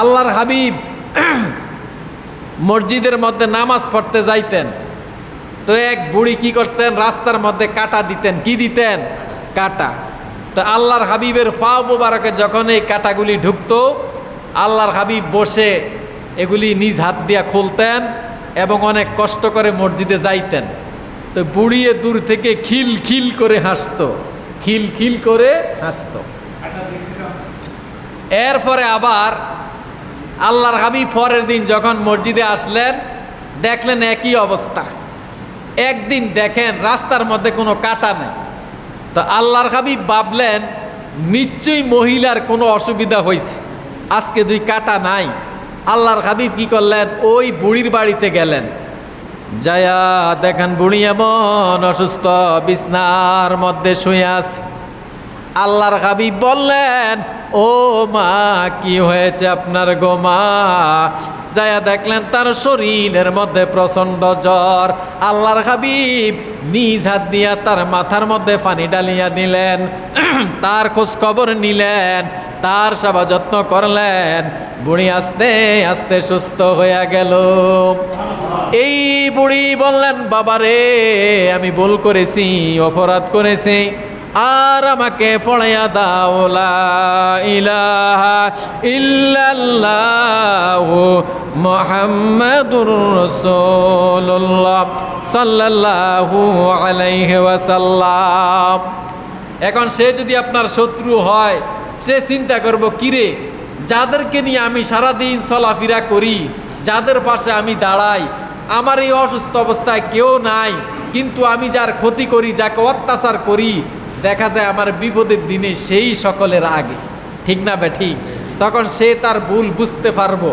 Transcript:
আল্লাহর হাবিব মসজিদের মধ্যে নামাজ পড়তে যাইতেন, তো এক বুড়ি কি করতেন, রাস্তার মধ্যে কাঁটা দিতেন। কি দিতেন? কাঁটা। তো আল্লাহর হাবিবের পা মোবারকে যখন এই কাঁটাগুলি ঢুকতো, আল্লাহর হাবিব বসে এগুলি নিজ হাত দিয়া খুলতেন এবং অনেক কষ্ট করে মসজিদে যাইতেন। তো বুড়িয়ে দূর থেকে খিল খিল করে হাসতো, খিল খিল করে হাসতো। এরপরে আবার আল্লাহর হাবিব পরের দিন যখন মসজিদে আসলেন, দেখলেন একই অবস্থা। একদিন দেখেন রাস্তার মধ্যে কোনো কাঁটা নেই। তো আল্লাহর হাবিব ভাবলেন নিশ্চয়ই মহিলার কোনো অসুবিধা হয়েছে, আজকে দুই কাঁটা নাই। আল্লাহর হাবিব কি করলেন, ওই বুড়ির বাড়িতে গেলেন, যায়া দেখেন বুড়ি এমন অসুস্থ, বিছনার মধ্যে শুয়ে আছে। আল্লাহর হাবিব বললেন, ও মা, কি হয়েছে আপনার গো মা? যায়া দেখলেন তার শরীরের মধ্যে প্রচন্ড জ্বর। আল্লাহর হাবিব নিজ হাত দিয়া তার মাথার মধ্যে পানি ডালিয়া দিলেন, তার খোঁজ খবর নিলেন, তার সেবা যত্ন করলেন। বুড়ি আস্তে আস্তে সুস্থ হয়ে গেল। এই বুড়ি বললেন, বাবারে, আমি ভুল করেছি, অপরাধ করেছি, আর আমাকে পড়াইয়া দাও লা ইলাহা ইল্লাল্লাহু মুহাম্মাদুর রাসূলুল্লাহ সাল্লাল্লাহু আলাইহি ওয়াসাল্লাম। এখন সে যদি আপনার শত্রু হয়, সে চিন্তা করব, কিরে, যাদেরকে নিয়ে আমি সারাদিন চলাফেরা করি, যাদের পাশে আমি দাঁড়াই, আমার এই অসুস্থ অবস্থায় কেউ নাই, কিন্তু আমি যার ক্ষতি করি, যাকে অত্যাচার করি, দেখা যায় আমার বিপদের দিনে সেই সকলের আগে। ঠিক না বে ঠিক? তখন সে তার ভুল বুঝতে পারবো,